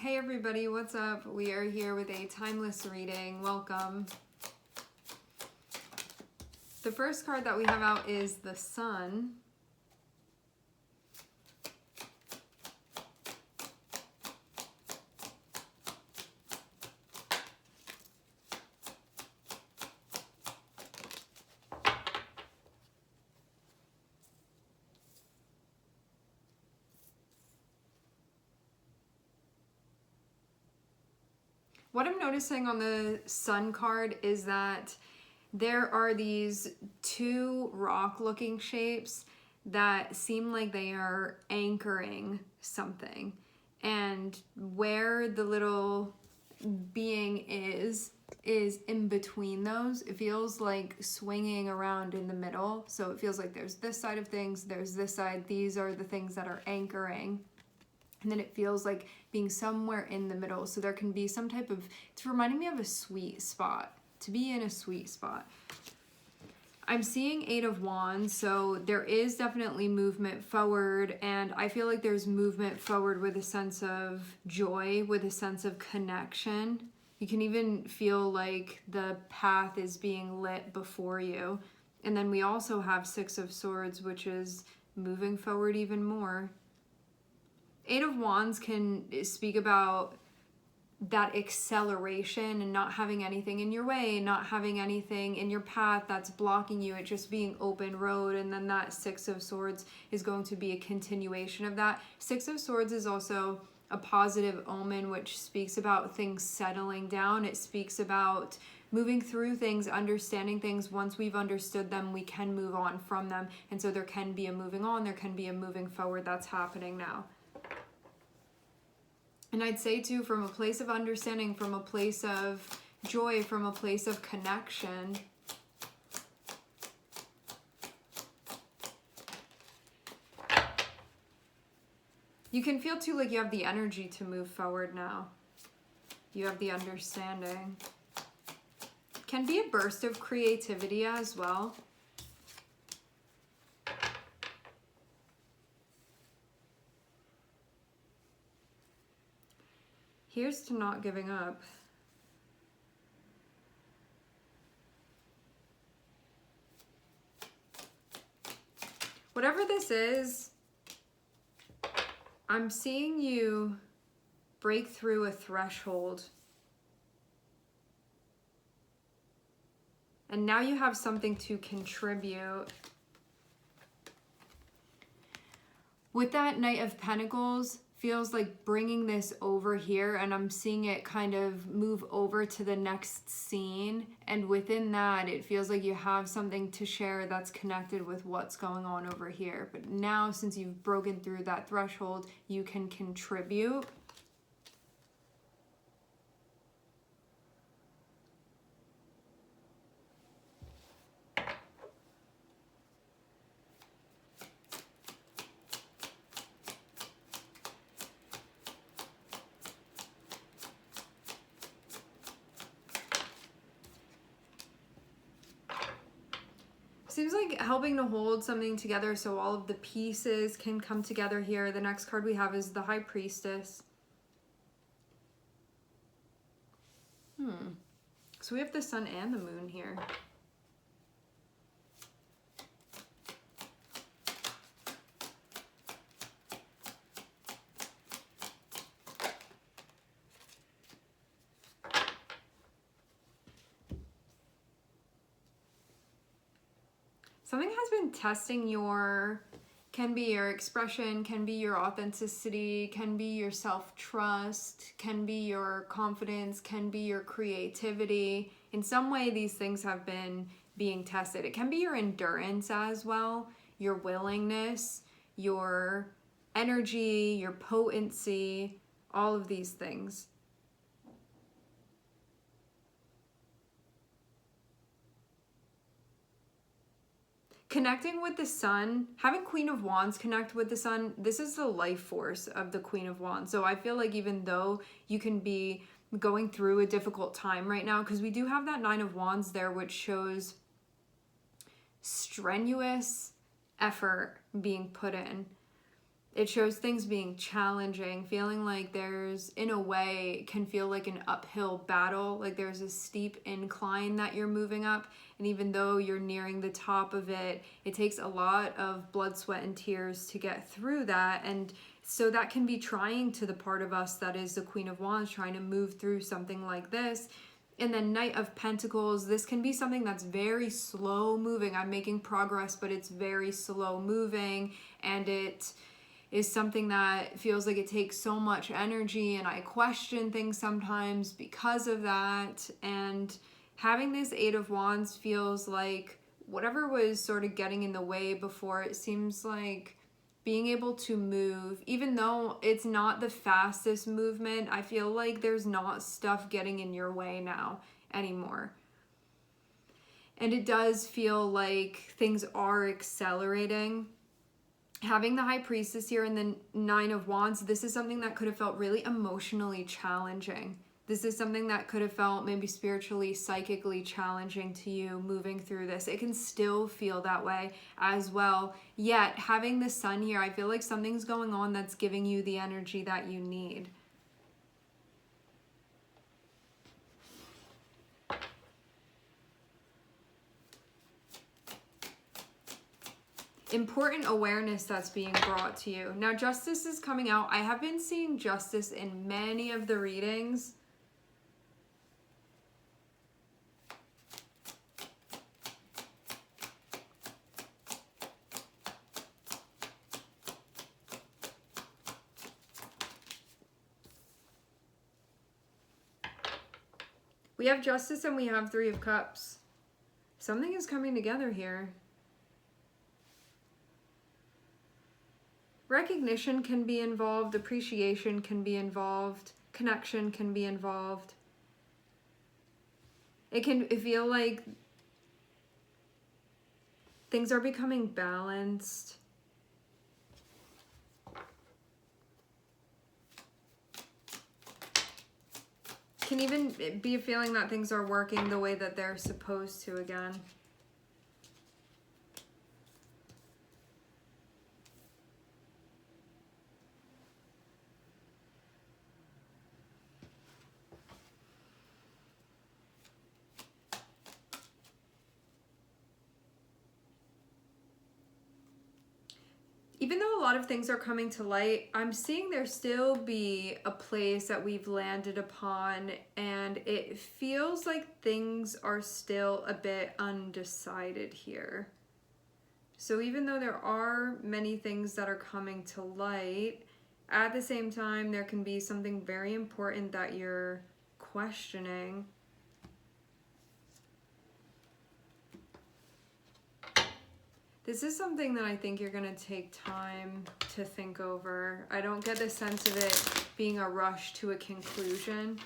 Hey everybody, what's up? We are here with a timeless reading. Welcome. The first card that we have out is the Sun. What I'm noticing on the Sun card is that there are these two rock-looking shapes that seem like they are anchoring something. And where the little being is in between those. It feels like swinging around in the middle. So it feels like there's this side of things, there's this side. These are the things that are anchoring. And then it feels like being somewhere in the middle. So there can be some type of, it's reminding me of a sweet spot, to be in a sweet spot. I'm seeing 8 of Wands, so there is definitely movement forward, and I feel like there's movement forward with a sense of joy, with a sense of connection. You can even feel like the path is being lit before you. And then we also have 6 of Swords, which is moving forward even more. 8 of Wands can speak about that acceleration and not having anything in your way, not having anything in your path that's blocking you, it just being open road. And then that 6 of Swords is going to be a continuation of that. 6 of Swords is also a positive omen, which speaks about things settling down. It speaks about moving through things, understanding things. Once we've understood them, we can move on from them. And so there can be a moving on, there can be a moving forward that's happening now. And I'd say too, from a place of understanding, from a place of joy, from a place of connection, you can feel too like you have the energy to move forward now. You have the understanding. Can be a burst of creativity as well. Here's to not giving up. Whatever this is, I'm seeing you break through a threshold. And now you have something to contribute. With that Knight of Pentacles, feels like bringing this over here, and I'm seeing it kind of move over to the next scene. And within that, it feels like you have something to share that's connected with what's going on over here. But now, since you've broken through that threshold, you can contribute. Seems like helping to hold something together so all of the pieces can come together here. The next card we have is the High Priestess. So we have the Sun and the Moon here. Something has been testing can be your expression, can be your authenticity, can be your self-trust, can be your confidence, can be your creativity. In some way, these things have been being tested. It can be your endurance as well, your willingness, your energy, your potency, all of these things. Connecting with the Sun, having Queen of Wands connect with the Sun, this is the life force of the Queen of Wands. So I feel like even though you can be going through a difficult time right now, because we do have that 9 of Wands there, which shows strenuous effort being put in. It shows things being challenging, feeling like there's, in a way, can feel like an uphill battle, like there's a steep incline that you're moving up. And even though you're nearing the top of it, it takes a lot of blood, sweat, and tears to get through that. And so that can be trying to the part of us that is the Queen of Wands, trying to move through something like this. And then Knight of Pentacles, this can be something that's very slow moving. I'm making progress, but it's very slow moving, and it is something that feels like it takes so much energy, and I question things sometimes because of that. And having this Eight of Wands feels like whatever was sort of getting in the way before, it seems like being able to move, even though it's not the fastest movement, I feel like there's not stuff getting in your way now anymore. And it does feel like things are accelerating. Having the High Priestess here and the Nine of Wands, this is something that could have felt really emotionally challenging. This is something that could have felt maybe spiritually, psychically challenging to you moving through this. It can still feel that way as well. Yet, having the Sun here, I feel like something's going on that's giving you the energy that you need. Important awareness that's being brought to you. Now, Justice is coming out. I have been seeing Justice in many of the readings. We have Justice and we have Three of Cups. Something is coming together here. Recognition can be involved, appreciation can be involved, connection can be involved. It can feel like things are becoming balanced. Can even be a feeling that things are working the way that they're supposed to again. Even though a lot of things are coming to light, I'm seeing there still be a place that we've landed upon, and it feels like things are still a bit undecided here. So even though there are many things that are coming to light, at the same time, there can be something very important that you're questioning. This is something that I think you're going to take time to think over. I don't get the sense of it being a rush to a conclusion.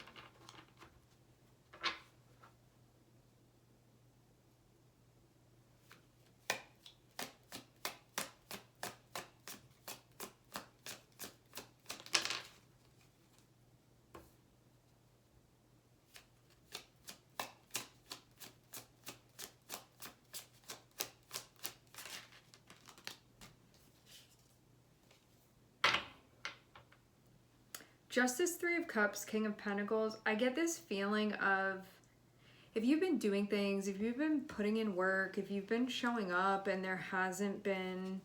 Justice, Three of Cups, King of Pentacles. I get this feeling of if you've been doing things, if you've been putting in work, if you've been showing up and there hasn't been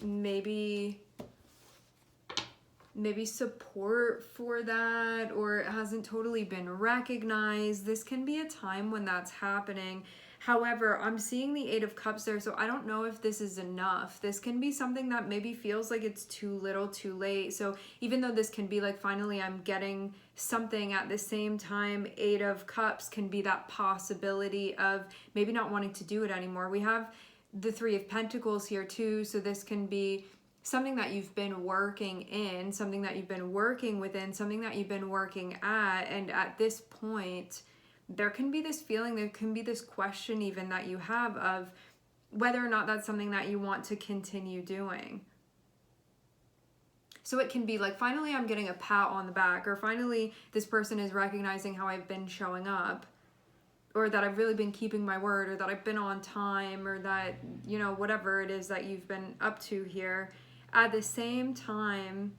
maybe support for that, or it hasn't totally been recognized, this can be a time when that's happening. However, I'm seeing the Eight of Cups there, so I don't know if this is enough. This can be something that maybe feels like it's too little too late. So even though this can be like, finally I'm getting something, at the same time, Eight of Cups can be that possibility of maybe not wanting to do it anymore. We have the Three of Pentacles here too, so this can be something that you've been working in, something that you've been working within, something that you've been working at, and at this point, there can be this feeling, there can be this question even that you have of whether or not that's something that you want to continue doing. So it can be like, finally I'm getting a pat on the back, or finally this person is recognizing how I've been showing up, or that I've really been keeping my word, or that I've been on time, or that, you know, whatever it is that you've been up to here. At the same time,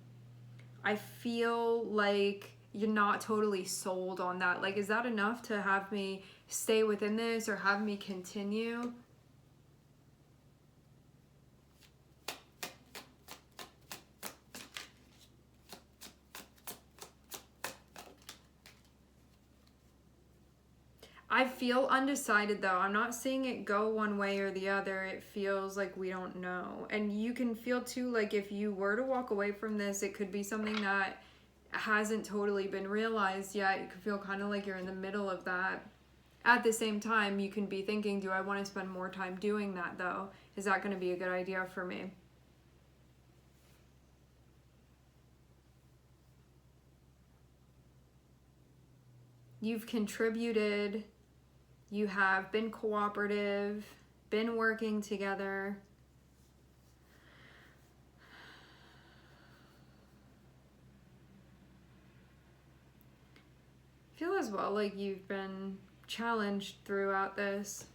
I feel like you're not totally sold on that. Like, is that enough to have me stay within this or have me continue? I feel undecided though. I'm not seeing it go one way or the other. It feels like we don't know. And you can feel too like if you were to walk away from this, it could be something that hasn't totally been realized yet. You could feel kind of like you're in the middle of that. At the same time, you can be thinking, do I want to spend more time doing that though? Is that going to be a good idea for me? You've contributed. You have been cooperative, been working together. I feel as well like you've been challenged throughout this.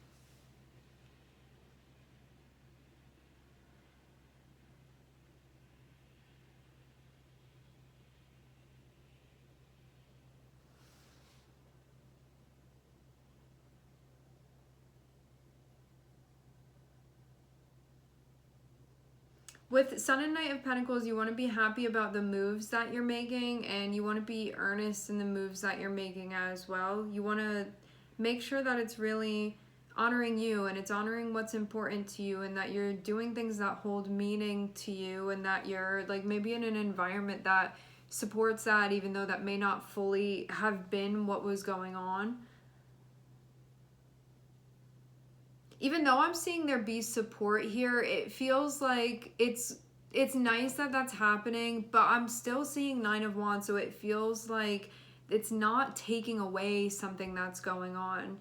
With Sun and Knight of Pentacles, you want to be happy about the moves that you're making, and you want to be earnest in the moves that you're making as well. You want to make sure that it's really honoring you and it's honoring what's important to you, and that you're doing things that hold meaning to you, and that you're like maybe in an environment that supports that, even though that may not fully have been what was going on. Even though I'm seeing there be support here, it feels like it's nice that that's happening, but I'm still seeing Nine of Wands, so it feels like it's not taking away something that's going on.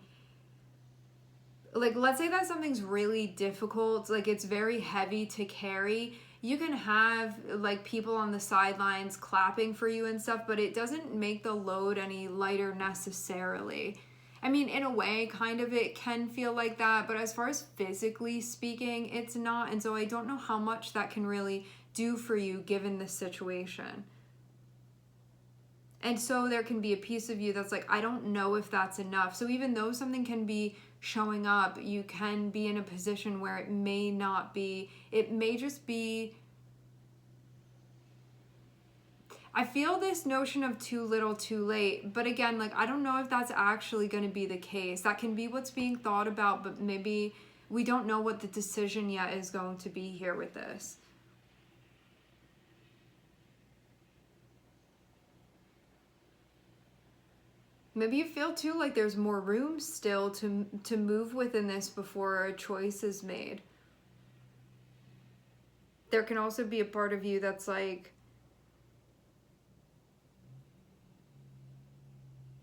Like, let's say that something's really difficult, like it's very heavy to carry. You can have like people on the sidelines clapping for you and stuff, but it doesn't make the load any lighter necessarily. I mean, in a way, kind of it can feel like that, but as far as physically speaking, it's not. And so I don't know how much that can really do for you given the situation. And so there can be a piece of you that's like, I don't know if that's enough. So even though something can be showing up, you can be in a position where it may not be. It may just be, I feel this notion of too little, too late. But again, like, I don't know if that's actually going to be the case. That can be what's being thought about, but maybe we don't know what the decision yet is going to be here with this. Maybe you feel too like there's more room still to move within this before a choice is made. There can also be a part of you that's like,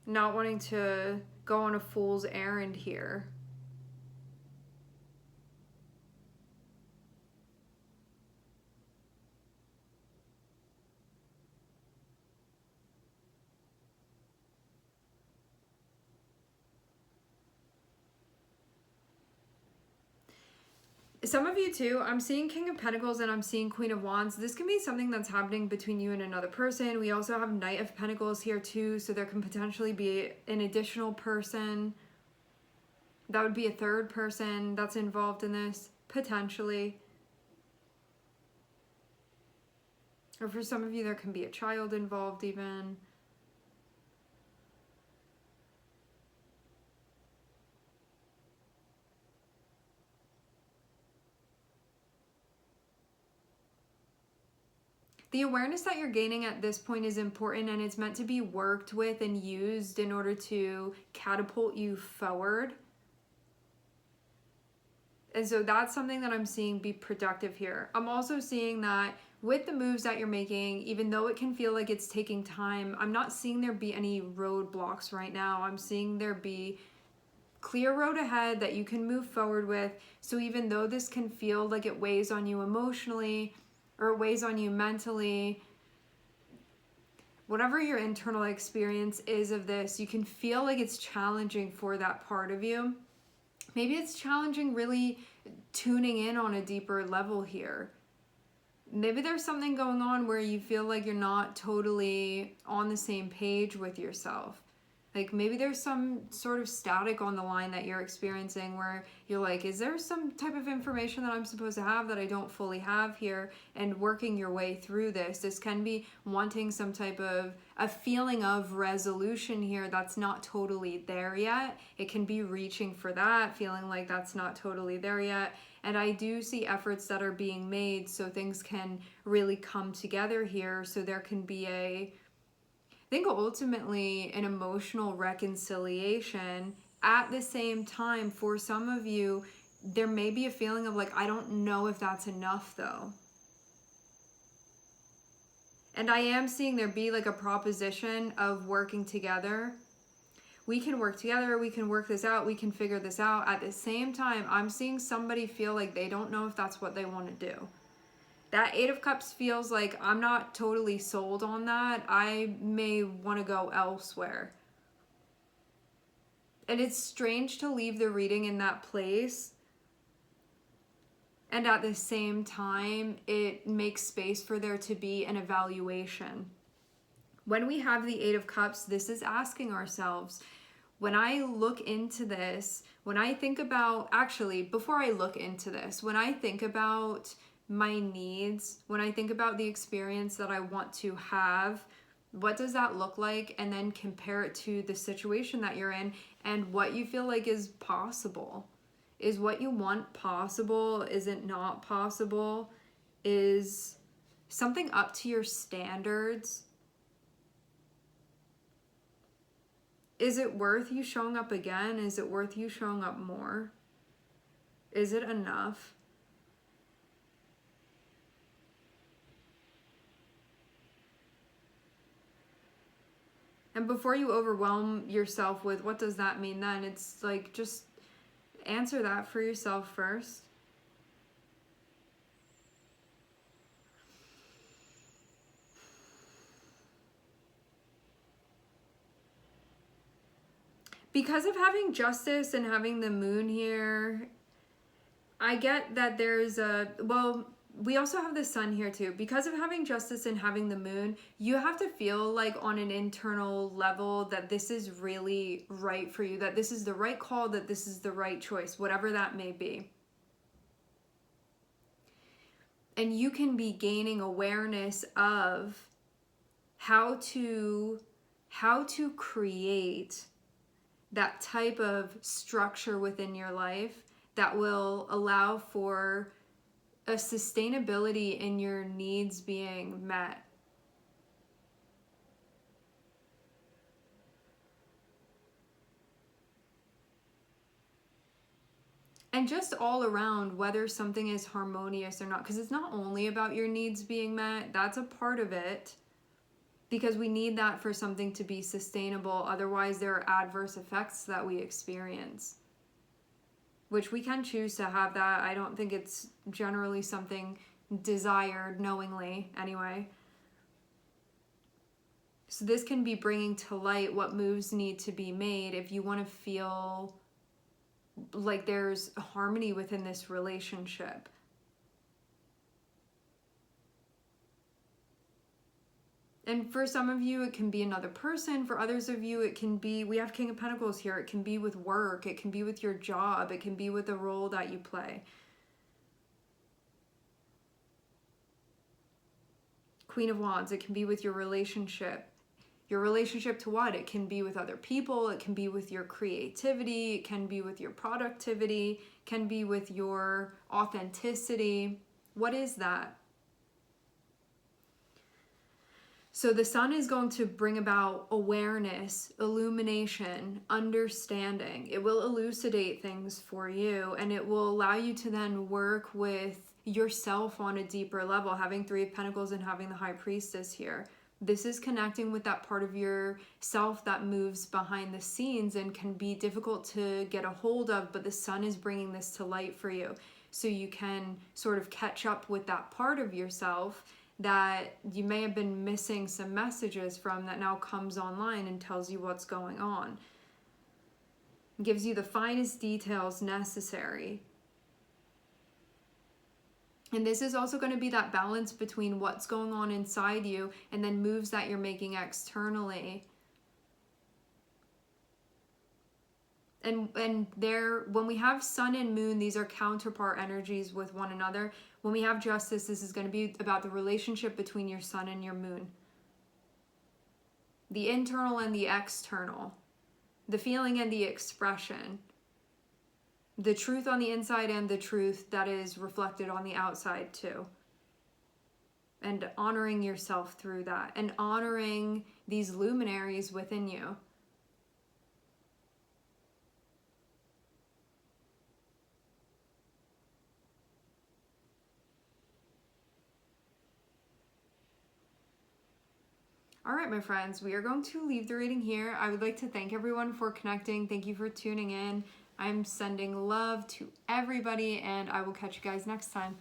not wanting to go on a fool's errand here. Some of you too, I'm seeing King of Pentacles and I'm seeing Queen of Wands. This can be something that's happening between you and another person. We also have Knight of Pentacles here too, so there can potentially be an additional person. That would be a third person that's involved in this, potentially. Or for some of you, there can be a child involved even. The awareness that you're gaining at this point is important, and it's meant to be worked with and used in order to catapult you forward. And so that's something that I'm seeing be productive here. I'm also seeing that with the moves that you're making, even though it can feel like it's taking time, I'm not seeing there be any roadblocks right now. I'm seeing there be clear road ahead that you can move forward with. So even though this can feel like it weighs on you emotionally, or it weighs on you mentally, whatever your internal experience is of this, you can feel like it's challenging for that part of you. Maybe it's challenging really tuning in on a deeper level here. maybe there's something going on where you feel like you're not totally on the same page with yourself. Like maybe there's some sort of static on the line that you're experiencing where you're like, is there some type of information that I'm supposed to have that I don't fully have here? And working your way through this. This can be wanting some type of a feeling of resolution here that's not totally there yet. It can be reaching for that, feeling like that's not totally there yet. And I do see efforts that are being made so things can really come together here. So there can be I think ultimately an emotional reconciliation. At the same time, for some of you, there may be a feeling of like, I don't know if that's enough though. And I am seeing there be like a proposition of working together. We can work together, we can work this out, we can figure this out. At the same time, I'm seeing somebody feel like they don't know if that's what they want to do. That Eight of Cups feels like I'm not totally sold on that. I may want to go elsewhere. And it's strange to leave the reading in that place. And at the same time, it makes space for there to be an evaluation. When we have the Eight of Cups, this is asking ourselves, when I look into this, when I think about, actually, before I look into this, when I think about my needs, when I think about the experience that I want to have, what does that look like? And then compare it to the situation that you're in and what you feel like is possible. Is what you want possible? Is it not possible? Is something up to your standards? Is it worth you showing up again? Is it worth you showing up more? Is it enough? And before you overwhelm yourself with what does that mean then, it's like just answer that for yourself first. Because of having Justice and having the Moon here, I get that there's we also have the Sun here too. Because of having Justice and having the Moon, you have to feel like on an internal level that this is really right for you, that this is the right call, that this is the right choice, whatever that may be. And you can be gaining awareness of how to create that type of structure within your life that will allow for a sustainability in your needs being met. And just all around, whether something is harmonious or not, because it's not only about your needs being met, that's a part of it. Because we need that for something to be sustainable. Otherwise, there are adverse effects that we experience, which we can choose to have that. I don't think it's generally something desired knowingly anyway. So this can be bringing to light what moves need to be made if you want to feel like there's harmony within this relationship. And for some of you, it can be another person. For others of you, it can be, we have King of Pentacles here. It can be with work. It can be with your job. It can be with the role that you play. Queen of Wands, it can be with your relationship. Your relationship to what? It can be with other people. It can be with your creativity. It can be with your productivity. It can be with your authenticity. What is that? So the Sun is going to bring about awareness, illumination, understanding. It will elucidate things for you, and it will allow you to then work with yourself on a deeper level. Having Three of Pentacles and having the High Priestess here. This is connecting with that part of yourself that moves behind the scenes and can be difficult to get a hold of, but the Sun is bringing this to light for you. So you can sort of catch up with that part of yourself that you may have been missing some messages from that now comes online and tells you what's going on. It gives you the finest details necessary. And this is also going to be that balance between what's going on inside you and then moves that you're making externally. And there, when we have sun and moon, these are counterpart energies with one another. When we have justice, this is going to be about the relationship between your sun and your moon. The internal and the external. The feeling and the expression. The truth on the inside and the truth that is reflected on the outside too. And honoring yourself through that. And honoring these luminaries within you. All right, my friends, we are going to leave the reading here. I would like to thank everyone for connecting. Thank you for tuning in. I'm sending love to everybody, and I will catch you guys next time.